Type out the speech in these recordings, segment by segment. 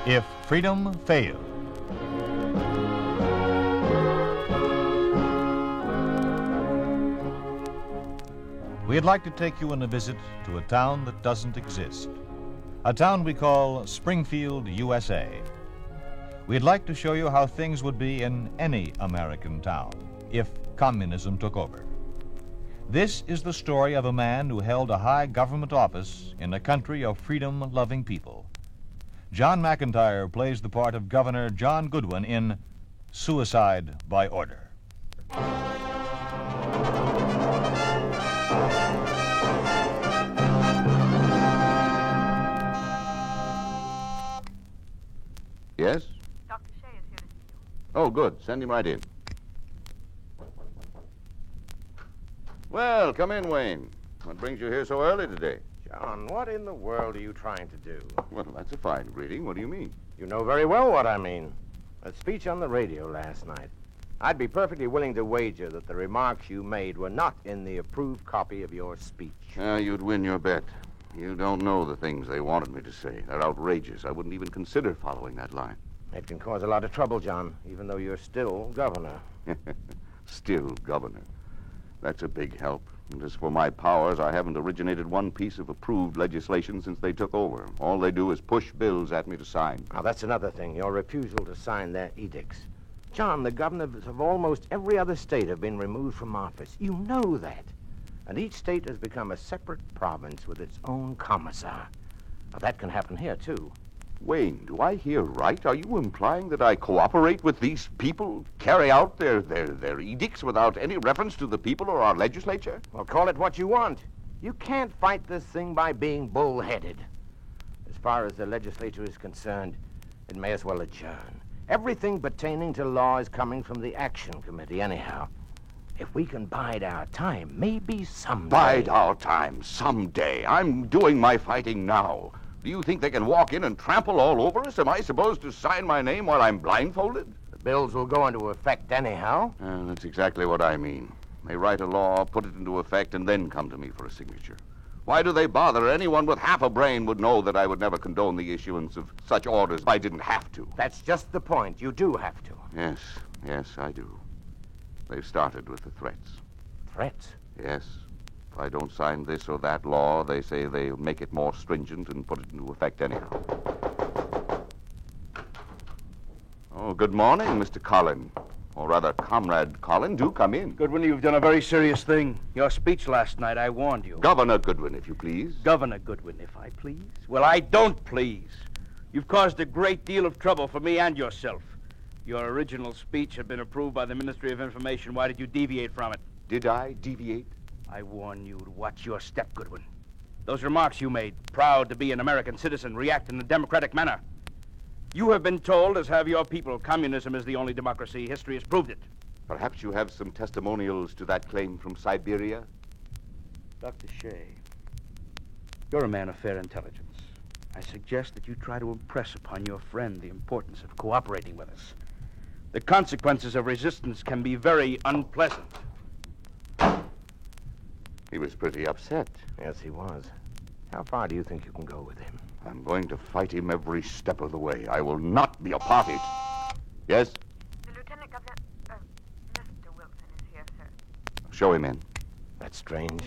If Freedom Failed. We'd like to take you on a visit to a town that doesn't exist. A town we call Springfield, USA. We'd like to show you how things would be in any American town if communism took over. This is the story of a man who held a high government office in a country of freedom-loving people. John McIntire plays the part of Governor John Goodwin in Suicide by Order. Yes? Dr. Shea is here to see you. Oh, good. Send him right in. Well, come in, Wayne. What brings you here so early today? John, what in the world are you trying to do? Well, that's a fine greeting. What do you mean? You know very well what I mean. A speech on the radio last night. I'd be perfectly willing to wager that the remarks you made were not in the approved copy of your speech. You'd win your bet. You don't know the things they wanted me to say. They're outrageous. I wouldn't even consider following that line. It can cause a lot of trouble, John, even though you're still governor. Still governor. That's a big help. And as for my powers, I haven't originated one piece of approved legislation since they took over. All they do is push bills at me to sign. Now, that's another thing, your refusal to sign their edicts. John, the governors of almost every other state have been removed from office. You know that. And each state has become a separate province with its own commissar. Now, that can happen here, too. Wayne, do I hear right? Are you implying that I cooperate with these people, carry out their edicts without any reference to the people or our legislature? Well, call it what you want. You can't fight this thing by being bull-headed. As far as the legislature is concerned, it may as well adjourn. Everything pertaining to law is coming from the Action Committee anyhow. If we can bide our time, maybe someday... Bide our time someday. I'm doing my fighting now. Do you think they can walk in and trample all over us? Am I supposed to sign my name while I'm blindfolded? The bills will go into effect anyhow. That's exactly what I mean. They write a law, put it into effect, and then come to me for a signature. Why do they bother? Anyone with half a brain would know that I would never condone the issuance of such orders if I didn't have to. That's just the point. You do have to. Yes, I do. They've started with the threats. Threats? Yes. If I don't sign this or that law, they say they'll make it more stringent and put it into effect anyhow. Oh, good morning, Mr. Collin. Or rather, Comrade Collin. Do come in. Goodwin, you've done a very serious thing. Your speech last night, I warned you. Governor Goodwin, if you please. Governor Goodwin, if I please? Well, I don't please. You've caused a great deal of trouble for me and yourself. Your original speech had been approved by the Ministry of Information. Why did you deviate from it? Did I deviate? I warn you to watch your step, Goodwin. Those remarks you made, proud to be an American citizen, react in a democratic manner. You have been told, as have your people, communism is the only democracy. History has proved it. Perhaps you have some testimonials to that claim from Siberia? Dr. Shea, you're a man of fair intelligence. I suggest that you try to impress upon your friend the importance of cooperating with us. The consequences of resistance can be very unpleasant. He was pretty upset. Yes, he was. How far do you think you can go with him? I'm going to fight him every step of the way. I will not be a party. Yes? The Lieutenant Governor, Mr. Wilson is here, sir. Show him in. That's strange.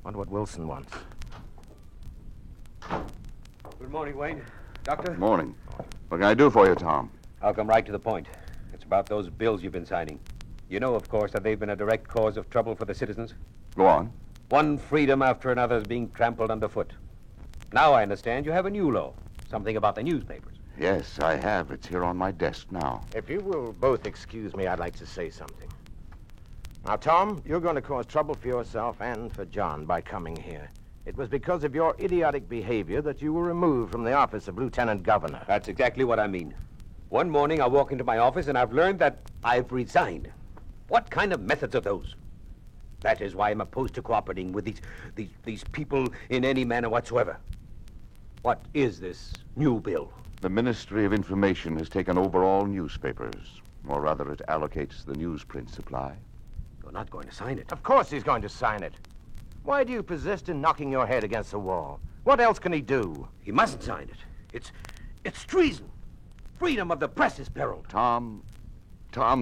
Wonder what Wilson wants. Good morning, Wayne. Doctor? Morning. What can I do for you, Tom? I'll come right to the point. It's about those bills you've been signing. You know, of course, that they've been a direct cause of trouble for the citizens. Go on. One freedom after another is being trampled underfoot. Now I understand you have a new law. Something about the newspapers. Yes, I have. It's here on my desk now. If you will both excuse me, I'd like to say something. Now, Tom, you're going to cause trouble for yourself and for John by coming here. It was because of your idiotic behavior that you were removed from the office of Lieutenant Governor. That's exactly what I mean. One morning I walk into my office and I've learned that I've resigned. What kind of methods are those? That is why I'm opposed to cooperating with these people in any manner whatsoever. What is this new bill? The Ministry of Information has taken over all newspapers. Or rather, it allocates the newsprint supply. You're not going to sign it. Of course he's going to sign it. Why do you persist in knocking your head against the wall? What else can he do? He mustn't sign it. It's treason. freedom of the press is periled. Tom,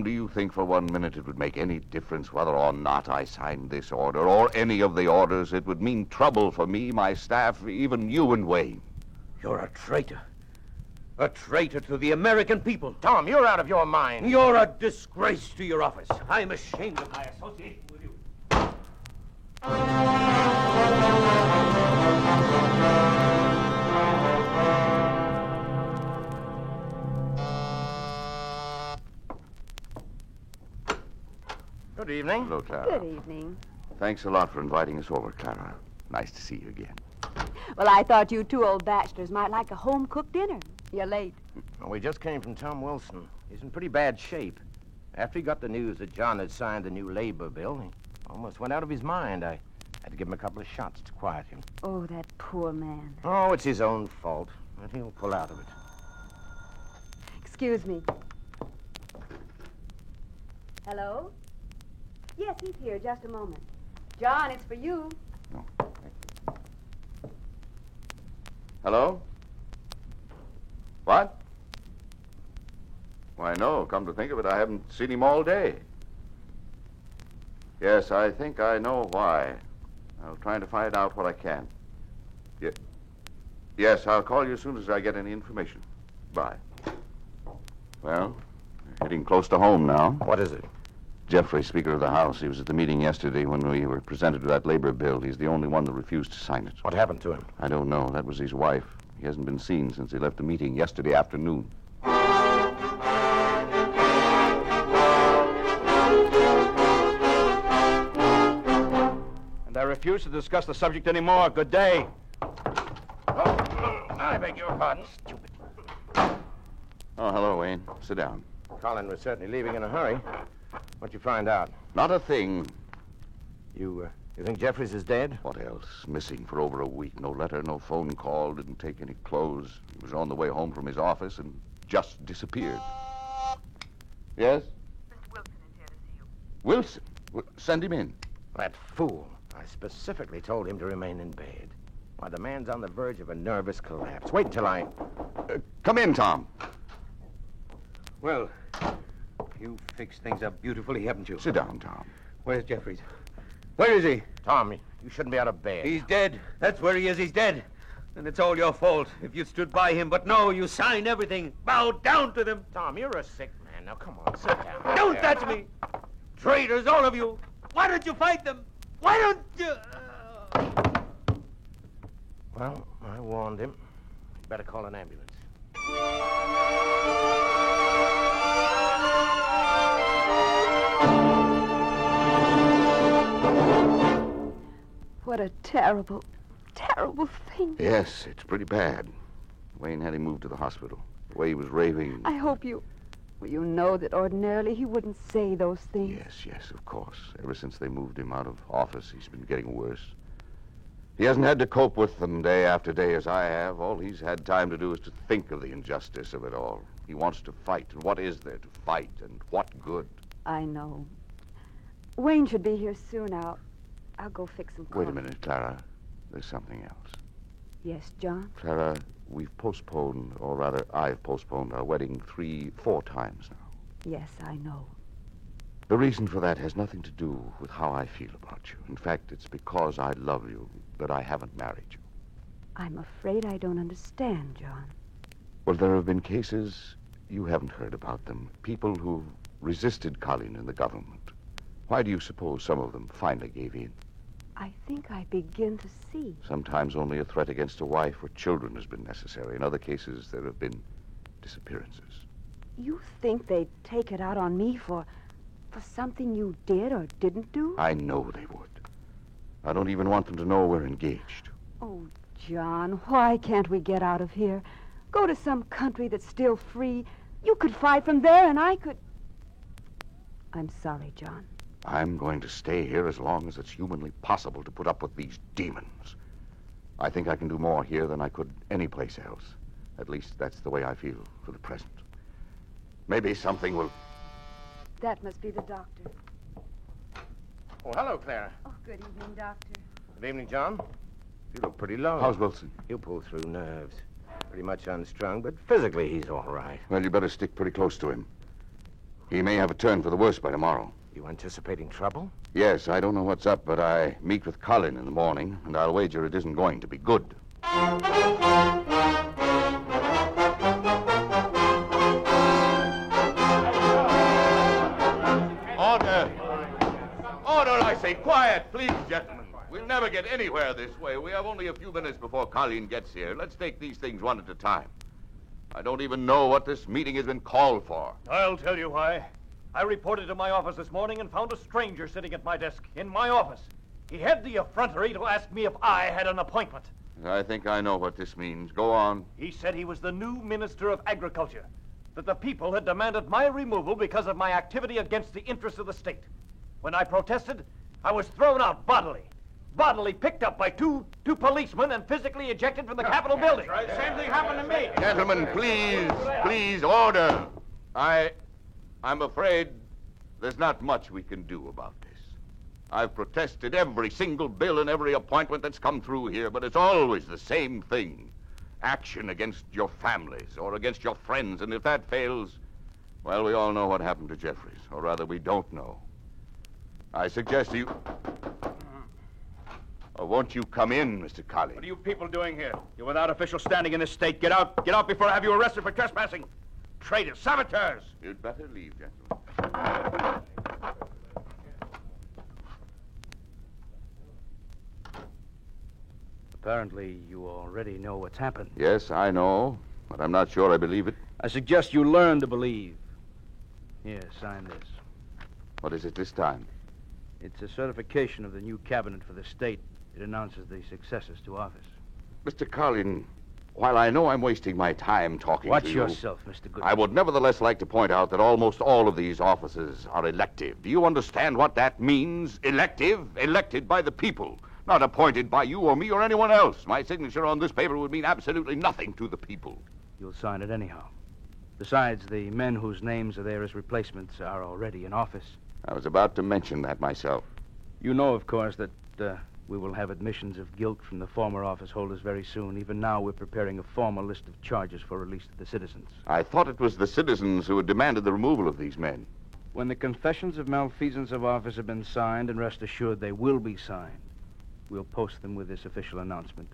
do you think for 1 minute it would make any difference whether or not I signed this order or any of the orders? It would mean trouble for me, my staff, even you and Wayne. You're a traitor. A traitor to the American people. Tom, you're out of your mind. You're a disgrace to your office. I'm ashamed of my association with you. Good evening. Hello, Clara. Good evening. Thanks a lot for inviting us over, Clara. Nice to see you again. Well, I thought you two old bachelors might like a home-cooked dinner. You're late. Well, we just came from Tom Wilson. He's in pretty bad shape. After he got the news that John had signed the new labor bill, he almost went out of his mind. I had to give him a couple of shots to quiet him. Oh, that poor man. Oh, it's his own fault, but he'll pull out of it. Excuse me. Hello? Yes, he's here. Just a moment. John, it's for you. No. Hello? What? Why, no. Come to think of it, I haven't seen him all day. Yes, I think I know why. I'll try to find out what I can. Yes, I'll call you as soon as I get any information. Bye. Well, we're getting close to home now. What is it? Jeffrey, Speaker of the House. He was at the meeting yesterday when we were presented with that labor bill. He's the only one that refused to sign it. What happened to him? I don't know. That was his wife. He hasn't been seen since he left the meeting yesterday afternoon. And I refuse to discuss the subject anymore. Good day. I beg your pardon. Stupid. Oh, hello, Wayne. Sit down. Colin was certainly leaving in a hurry. What'd you find out? Not a thing. You think Jeffries is dead? What else? Missing for over a week. No letter, no phone call, didn't take any clothes. He was on the way home from his office and just disappeared. Yes? Mr. Wilson is here to see you. Wilson? Send him in. That fool. I specifically told him to remain in bed. Why, the man's on the verge of a nervous collapse. Wait until I... Come in, Tom. Well, you fixed things up beautifully, haven't you? Sit down, Tom. Where's Jeffries? Where is he? Tom, you shouldn't be out of bed. He's dead. That's where he is. He's dead. And it's all your fault if you stood by him. But no, you signed everything. Bow down to them. Tom, you're a sick man. Now, come on, sit down. Don't touch me. Traitors, all of you. Why don't you fight them? Why don't you... Well, I warned him. You better call an ambulance. What a terrible, terrible thing. Yes, it's pretty bad. Wayne had him moved to the hospital. The way he was raving... I hope you... Well, you know that ordinarily he wouldn't say those things. Yes, of course. Ever since they moved him out of office, he's been getting worse. He hasn't had to cope with them day after day as I have. All he's had time to do is to think of the injustice of it all. He wants to fight. And what is there to fight? And what good? I know. Wayne should be here soon. I'll go fix some coffee. Wait a minute, Clara. There's something else. Yes, John? Clara, we've postponed, or rather, I've postponed our wedding 3-4 times now. Yes, I know. The reason for that has nothing to do with how I feel about you. In fact, it's because I love you that I haven't married you. I'm afraid I don't understand, John. Well, there have been cases you haven't heard about them. People who resisted Colin and the government. Why do you suppose some of them finally gave in? I think I begin to see. Sometimes only a threat against a wife or children has been necessary. In other cases, there have been disappearances. You think they'd take it out on me for something you did or didn't do? I know they would. I don't even want them to know we're engaged. Oh, John, why can't we get out of here? Go to some country that's still free. You could fight from there, and I could... I'm sorry, John. I'm going to stay here as long as it's humanly possible to put up with these demons. I think I can do more here than I could anyplace else. At least that's the way I feel for the present. Maybe something will... That must be the doctor. Oh, hello, Clara. Oh, good evening, Doctor. Good evening, John. You look pretty low. How's Wilson? He'll pull through nerves. Pretty much unstrung, but physically he's all right. Well, you better stick pretty close to him. He may have a turn for the worse by tomorrow. You anticipating trouble? Yes, I don't know what's up, but I meet with Colin in the morning, and I'll wager it isn't going to be good. Order! Order, I say. Quiet, please, gentlemen. We'll never get anywhere this way. We have only a few minutes before Colleen gets here. Let's take these things one at a time. I don't even know what this meeting has been called for. I'll tell you why. I reported to my office this morning and found a stranger sitting at my desk in my office. He had the effrontery to ask me if I had an appointment. I think I know what this means. Go on. He said he was the new Minister of Agriculture, that the people had demanded my removal because of my activity against the interests of the state. When I protested, I was thrown out bodily picked up by two policemen and physically ejected from the Capitol building. Right. Same thing happened to me. Gentlemen, please, order. I'm afraid there's not much we can do about this. I've protested every single bill and every appointment that's come through here, but it's always the same thing. Action against your families or against your friends, and if that fails, well, we all know what happened to Jeffries, or rather, we don't know. I suggest you... Or won't you come in, Mr. Colley? What are you people doing here? You're without official standing in this state. Get out. Get out before I have you arrested for trespassing. Traitors, saboteurs. You'd better leave, gentlemen. Apparently, you already know what's happened. Yes, I know, but I'm not sure I believe it. I suggest you learn to believe. Here, sign this. What is it this time? It's a certification of the new cabinet for the state. It announces the successors to office. Mr. Carlin, while I know I'm wasting my time talking Watch to you... yourself, Mr. Goodman. I would nevertheless like to point out that almost all of these offices are elective. Do you understand what that means? Elective? Elected by the people, not appointed by you or me or anyone else. My signature on this paper would mean absolutely nothing to the people. You'll sign it anyhow. Besides, the men whose names are there as replacements are already in office. I was about to mention that myself. You know, of course, that we will have admissions of guilt from the former office holders very soon. Even now, we're preparing a formal list of charges for release to the citizens. I thought it was the citizens who had demanded the removal of these men. When the confessions of malfeasance of office have been signed, and rest assured they will be signed, we'll post them with this official announcement.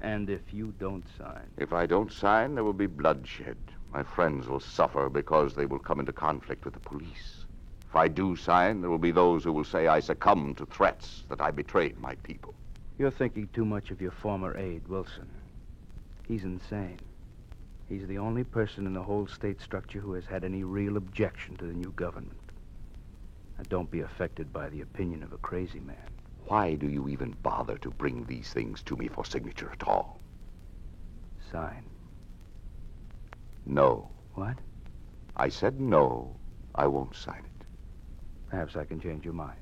And if you don't sign... If I don't sign, there will be bloodshed. My friends will suffer because they will come into conflict with the police. If I do sign, there will be those who will say I succumbed to threats, that I betrayed my people. You're thinking too much of your former aide, Wilson. He's insane. He's the only person in the whole state structure who has had any real objection to the new government. Now, don't be affected by the opinion of a crazy man. Why do you even bother to bring these things to me for signature at all? Sign. No. What? I said no. I won't sign it. Perhaps I can change your mind.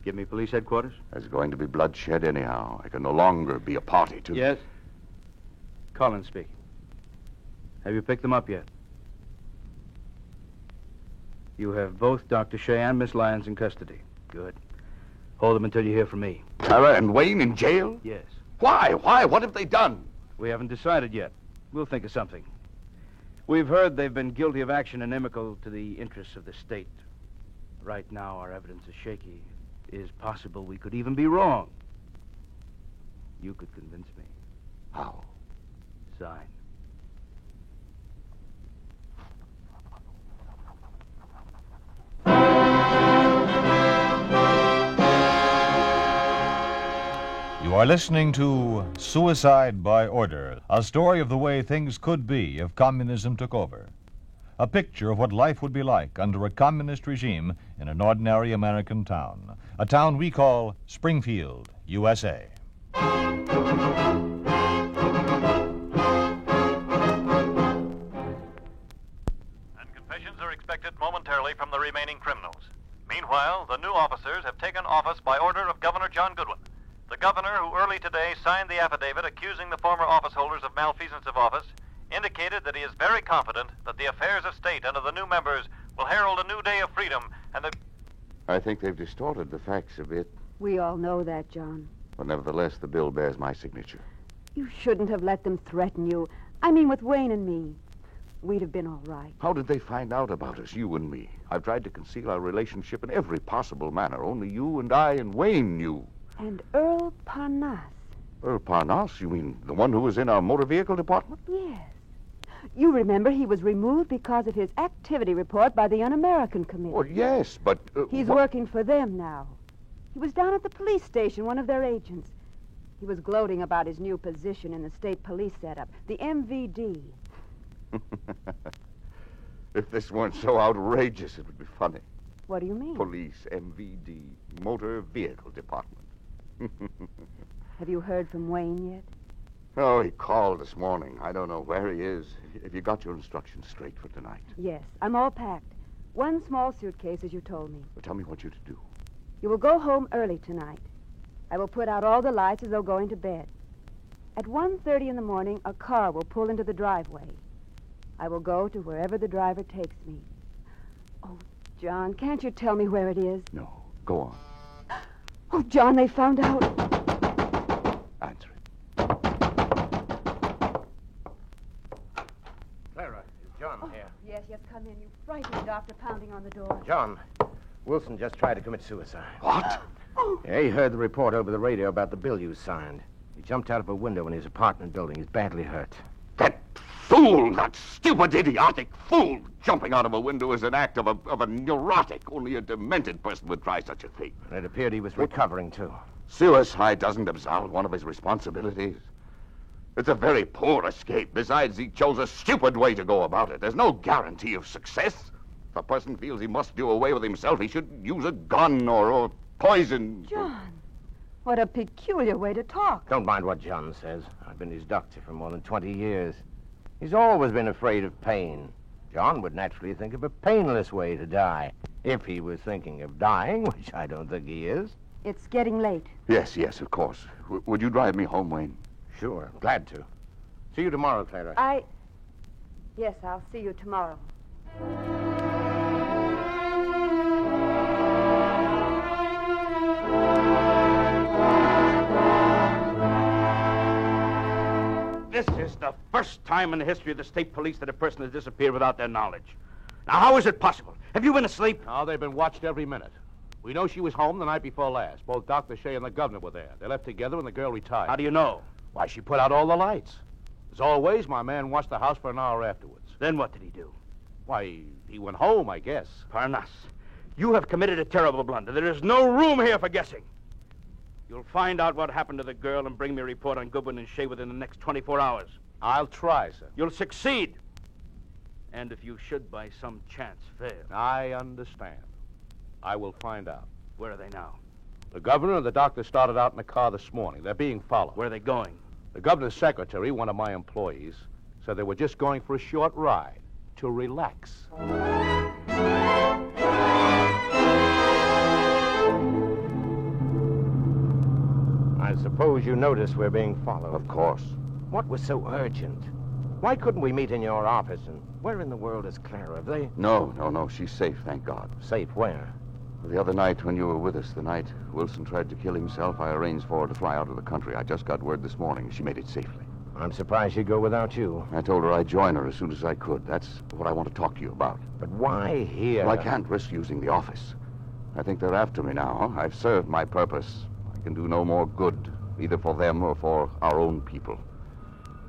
Give me police headquarters? There's going to be bloodshed anyhow. I can no longer be a party to... Yes? Collins speaking. Have you picked them up yet? You have both Dr. Shea and Miss Lyons in custody. Good. Hold them until you hear from me. Tara and Wayne in jail? Yes. Why? Why? What have they done? We haven't decided yet. We'll think of something. We've heard they've been guilty of action inimical to the interests of the state. Right now, our evidence is shaky. It is possible we could even be wrong. You could convince me. How? Sign. You are listening to Suicide by Order, a story of the way things could be if communism took over. A picture of what life would be like under a communist regime in an ordinary American town. A town we call Springfield, USA. And confessions are expected momentarily from the remaining criminals. Meanwhile, the new officers have taken office by order of Governor John Goodwin. The governor, who early today signed the affidavit accusing the former office holders of malfeasance of office, indicated that he is very confident that the affairs of state under the new members will herald a new day of freedom and that... I think they've distorted the facts a bit. We all know that, John. But nevertheless, the bill bears my signature. You shouldn't have let them threaten you. I mean, with Wayne and me. We'd have been all right. How did they find out about us, you and me? I've tried to conceal our relationship in every possible manner. Only you and I and Wayne knew. And Earl Parnas. Earl Parnas? You mean the one who was in our motor vehicle department? Yes. You remember he was removed because of his activity report by the Un-American Committee. Oh, yes, but... He's working for them now. He was down at the police station, one of their agents. He was gloating about his new position in the state police setup, the MVD. If this weren't so outrageous, it would be funny. What do you mean? Police, MVD, motor vehicle department. Have you heard from Wayne yet? Oh, he called this morning. I don't know where he is. Have you got your instructions straight for tonight? Yes, I'm all packed. One small suitcase, as you told me. Well, tell me what you're to do. You will go home early tonight. I will put out all the lights as though going to bed. At 1:30 in the morning, a car will pull into the driveway. I will go to wherever the driver takes me. Oh, John, can't you tell me where it is? No, go on. Oh, John, they found out. Answer it. Clara, is John here? Yes, come in. You frightened doctor pounding on the door. John, Wilson just tried to commit suicide. What? Yeah, he heard the report over the radio about the bill you signed. He jumped out of a window in his apartment building. He's badly hurt. That fool, that stupid, idiotic fool, jumping out of a window is an act of a neurotic. Only a demented person would try such a thing. It appeared he was recovering, too. Suicide doesn't absolve one of his responsibilities. It's a very poor escape. Besides, he chose a stupid way to go about it. There's no guarantee of success. If a person feels he must do away with himself, he should use a gun or poison. John, what a peculiar way to talk. Don't mind what John says. I've been his doctor for more than 20 years. He's always been afraid of pain. John would naturally think of a painless way to die. If he was thinking of dying, which I don't think he is. It's getting late. Yes, of course. Would you drive me home, Wayne? Sure, glad to. See you tomorrow, Clara. Yes, I'll see you tomorrow. This is the first time in the history of the state police that a person has disappeared without their knowledge. Now, how is it possible? Have you been asleep? No, they've been watched every minute. We know she was home the night before last. Both Dr. Shea and the governor were there. They left together when the girl retired. How do you know? Why, she put out all the lights. As always, my man watched the house for an hour afterwards. Then what did he do? Why, he went home, I guess. Parnas, you have committed a terrible blunder. There is no room here for guessing. You'll find out what happened to the girl and bring me a report on Goodwin and Shea within the next 24 hours. I'll try, sir. You'll succeed. And if you should by some chance fail... I understand. I will find out. Where are they now? The governor and the doctor started out in a car this morning. They're being followed. Where are they going? The governor's secretary, one of my employees, said they were just going for a short ride to relax. I suppose you noticed we're being followed. Of course. What was so urgent? Why couldn't we meet in your office? And where in the world is Clara? Have they... No. She's safe, thank God. Safe where? The other night when you were with us, the night Wilson tried to kill himself, I arranged for her to fly out of the country. I just got word this morning. She made it safely. I'm surprised she'd go without you. I told her I'd join her as soon as I could. That's what I want to talk to you about. But why here? Well, I can't risk using the office. I think they're after me now. I've served my purpose. I can do no more good, either for them or for our own people.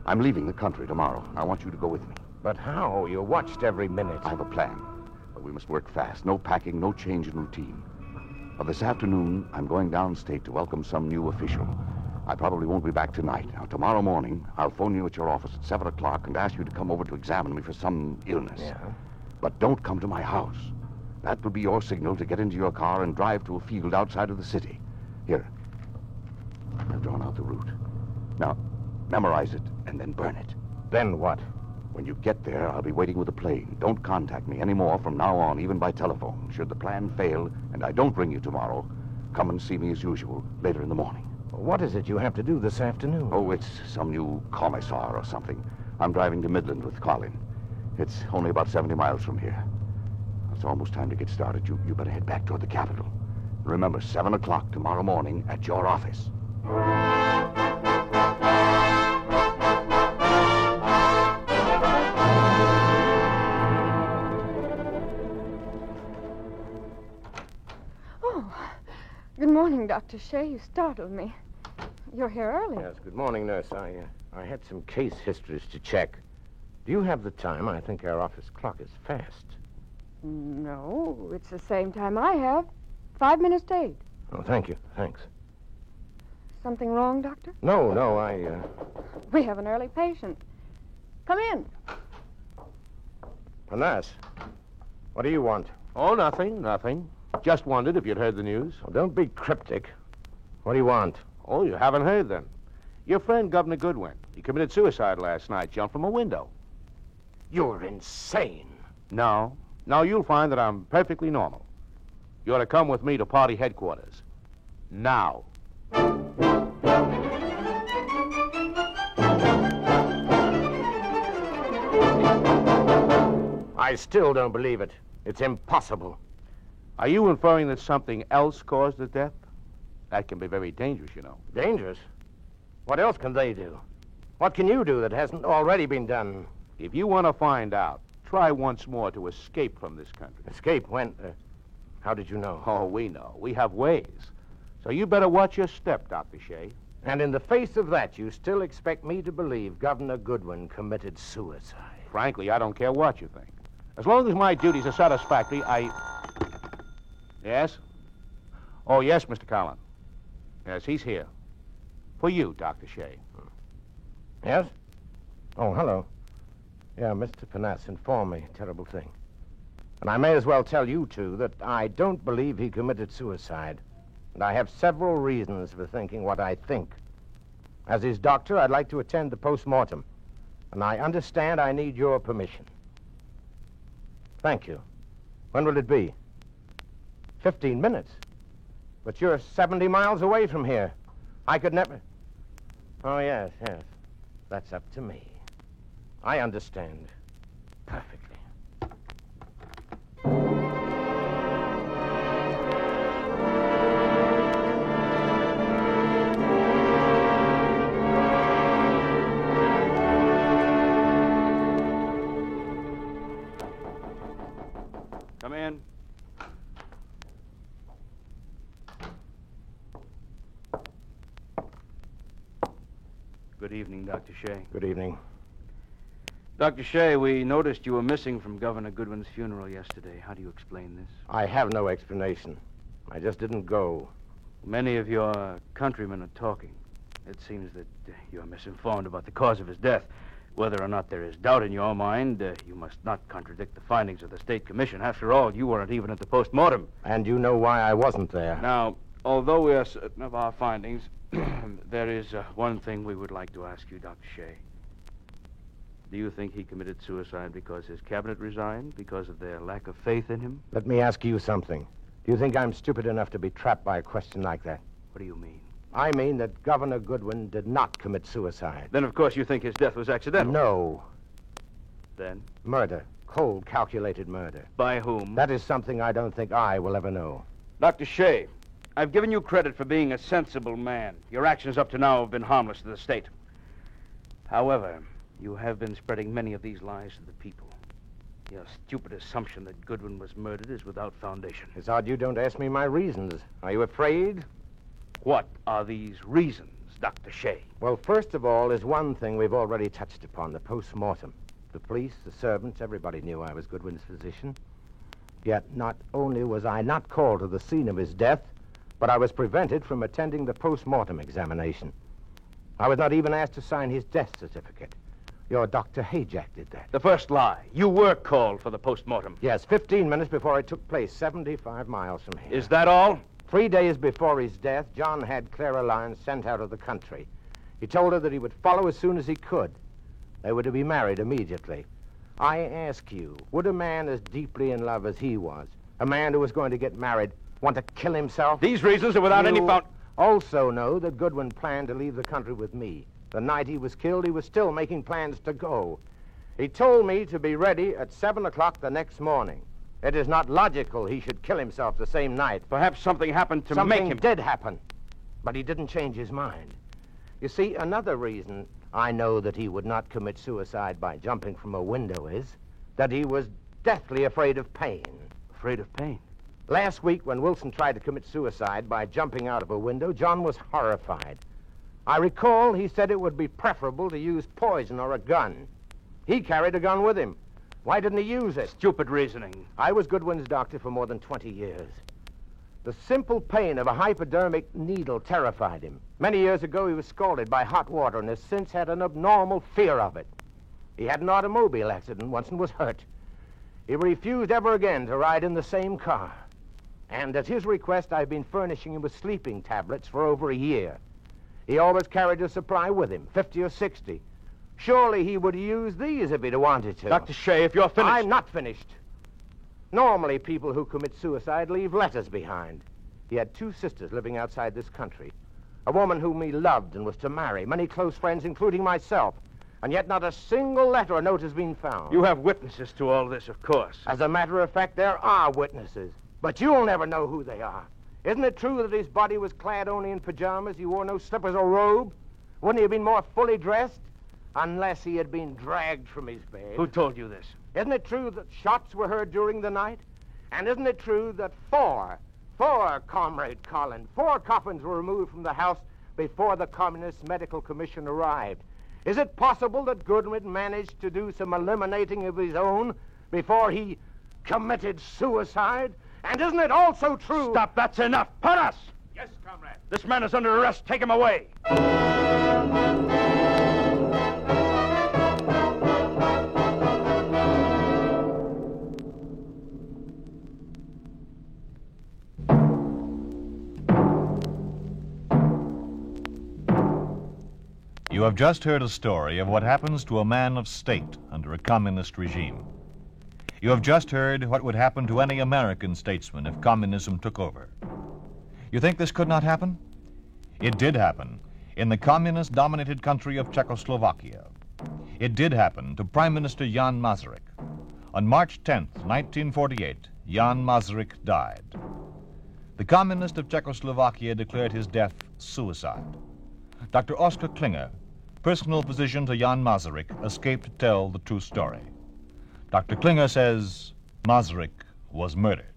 I'm leaving the country tomorrow. I want you to go with me. But how? You're watched every minute. I have a plan. But we must work fast. No packing, no change in routine. Well, this afternoon, I'm going downstate to welcome some new official. I probably won't be back tonight. Now, tomorrow morning, I'll phone you at your office at 7 o'clock and ask you to come over to examine me for some illness. Yeah? But don't come to my house. That will be your signal to get into your car and drive to a field outside of the city. Here. I've drawn out the route. Now, memorize it and then burn it. Then what? When you get there, I'll be waiting with a plane. Don't contact me anymore from now on, even by telephone. Should the plan fail and I don't ring you tomorrow, come and see me as usual later in the morning. What is it you have to do this afternoon? Oh, it's some new commissar or something. I'm driving to Midland with Colin. It's only about 70 miles from here. It's almost time to get started. You better head back toward the capital. Remember, 7 o'clock tomorrow morning at your office. Dr. Shea. You startled me. You're here early. Yes, good morning, nurse. I had some case histories to check. Do you have the time? I think our office clock is fast. No, it's the same time I have. 5 minutes to 8. Oh, thank you. Thanks. Something wrong, Doctor? No, We have an early patient. Come in. Nurse, what do you want? Oh, nothing. Just wondered if you'd heard the news. Well, don't be cryptic. What do you want? Oh, you haven't heard then. Your friend, Governor Goodwin, he committed suicide last night, jumped from a window. You're insane. No, you'll find that I'm perfectly normal. You ought to come with me to party headquarters. Now. I still don't believe it. It's impossible. Are you inferring that something else caused the death? That can be very dangerous, you know. Dangerous? What else can they do? What can you do that hasn't already been done? If you want to find out, try once more to escape from this country. Escape? When? How did you know? Oh, we know. We have ways. So you better watch your step, Dr. Shea. And in the face of that, you still expect me to believe Governor Goodwin committed suicide? Frankly, I don't care what you think. As long as my duties are satisfactory, Yes? Oh, yes, Mr. Collin. Yes, he's here. For you, Dr. Shea. Yes? Oh, hello. Yeah, Mr. Panas informed me. Terrible thing. And I may as well tell you, too, that I don't believe he committed suicide. And I have several reasons for thinking what I think. As his doctor, I'd like to attend the post-mortem. And I understand I need your permission. Thank you. When will it be? 15 minutes. But you're 70 miles away from here. I could never... Oh, yes. That's up to me. I understand. Perfectly. Come in. Good evening, Dr. Shea. Good evening. Dr. Shea, we noticed you were missing from Governor Goodwin's funeral yesterday. How do you explain this? I have no explanation. I just didn't go. Many of your countrymen are talking. It seems that you're misinformed about the cause of his death. Whether or not there is doubt in your mind, you must not contradict the findings of the State Commission. After all, you weren't even at the post-mortem. And you know why I wasn't there. Now, although we are certain of our findings, there is one thing we would like to ask you, Dr. Shea. Do you think he committed suicide because his cabinet resigned, because of their lack of faith in him? Let me ask you something. Do you think I'm stupid enough to be trapped by a question like that? What do you mean? I mean that Governor Goodwin did not commit suicide. Then, of course, you think his death was accidental. No. Then? Murder. Cold, calculated murder. By whom? That is something I don't think I will ever know. Dr. Shea, I've given you credit for being a sensible man. Your actions up to now have been harmless to the state. However, you have been spreading many of these lies to the people. Your stupid assumption that Goodwin was murdered is without foundation. It's odd you don't ask me my reasons. Are you afraid? What are these reasons, Dr. Shea? Well, first of all, is one thing we've already touched upon, the post-mortem. The police, the servants, everybody knew I was Goodwin's physician. Yet not only was I not called to the scene of his death, but I was prevented from attending the post-mortem examination. I was not even asked to sign his death certificate. Your Dr. Hayjack did that. The first lie. You were called for the post-mortem. Yes, 15 minutes before it took place, 75 miles from here. Is that all? 3 days before his death, John had Clara Lyons sent out of the country. He told her that he would follow as soon as he could. They were to be married immediately. I ask you, would a man as deeply in love as he was, a man who was going to get married, want to kill himself? These reasons are without any found... Also know that Goodwin planned to leave the country with me. The night he was killed, he was still making plans to go. He told me to be ready at 7 o'clock the next morning. It is not logical he should kill himself the same night. Perhaps something happened to make him... Something did happen, but he didn't change his mind. You see, another reason I know that he would not commit suicide by jumping from a window is that he was deathly afraid of pain. Afraid of pain? Last week, when Wilson tried to commit suicide by jumping out of a window, John was horrified. I recall he said it would be preferable to use poison or a gun. He carried a gun with him. Why didn't he use it? Stupid reasoning. I was Goodwin's doctor for more than 20 years. The simple pain of a hypodermic needle terrified him. Many years ago, he was scalded by hot water and has since had an abnormal fear of it. He had an automobile accident once and was hurt. He refused ever again to ride in the same car. And at his request, I've been furnishing him with sleeping tablets for over a year. He always carried a supply with him, 50 or 60. Surely he would use these if he'd wanted to. Dr. Shea, if you're finished... I'm not finished. Normally, people who commit suicide leave letters behind. He had 2 sisters living outside this country. A woman whom he loved and was to marry, many close friends, including myself. And yet not a single letter or note has been found. You have witnesses to all this, of course. As a matter of fact, there are witnesses. But you'll never know who they are. Isn't it true that his body was clad only in pajamas? He wore no slippers or robe? Wouldn't he have been more fully dressed? Unless he had been dragged from his bed. Who told you this? Isn't it true that shots were heard during the night? And isn't it true that four, Comrade Collins, 4 coffins were removed from the house before the Communist Medical Commission arrived? Is it possible that Goodwin managed to do some eliminating of his own before he committed suicide? And isn't it also true... Stop, that's enough. Paras! Yes, comrade. This man is under arrest. Take him away. You have just heard a story of what happens to a man of state under a communist regime. You have just heard what would happen to any American statesman if communism took over. You think this could not happen? It did happen in the communist-dominated country of Czechoslovakia. It did happen to Prime Minister Jan Masaryk. On March 10th, 1948, Jan Masaryk died. The communist of Czechoslovakia declared his death suicide. Dr. Oskar Klinger, personal physician to Jan Masaryk, escaped to tell the true story. Dr. Klinger says Masaryk was murdered.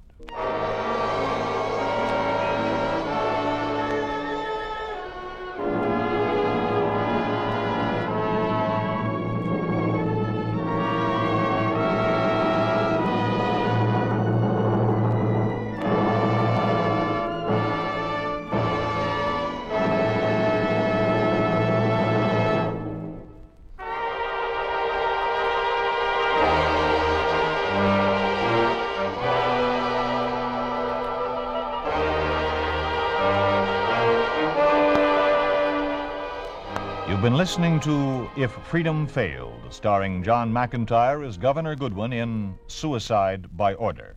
You've been listening to If Freedom Failed, starring John McIntyre as Governor Goodwin in Suicide by Order.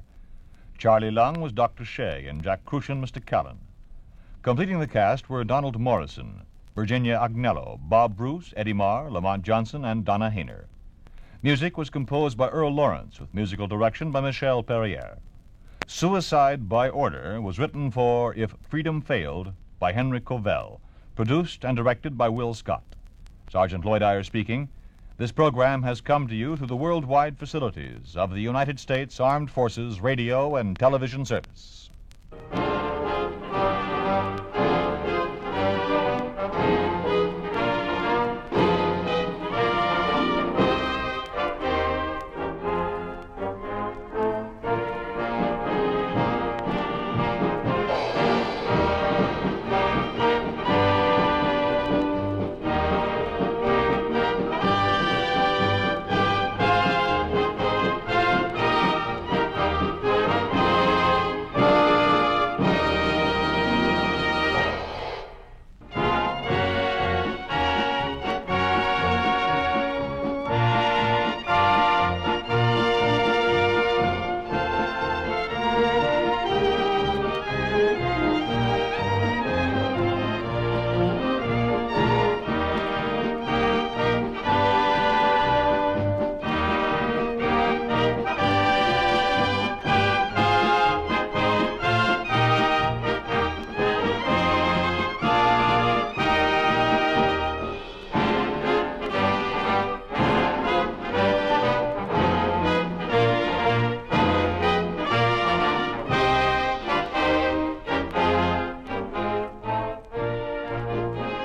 Charlie Lung was Dr. Shea and Jack Crucian Mr. Callan. Completing the cast were Donald Morrison, Virginia Agnello, Bob Bruce, Eddie Marr, Lamont Johnson, and Donna Hayner. Music was composed by Earl Lawrence with musical direction by Michel Perrier. Suicide by Order was written for If Freedom Failed by Henry Covell, produced and directed by Will Scott. Sergeant Lloyd Eyre speaking. This program has come to you through the worldwide facilities of the United States Armed Forces Radio and Television Service. Thank you.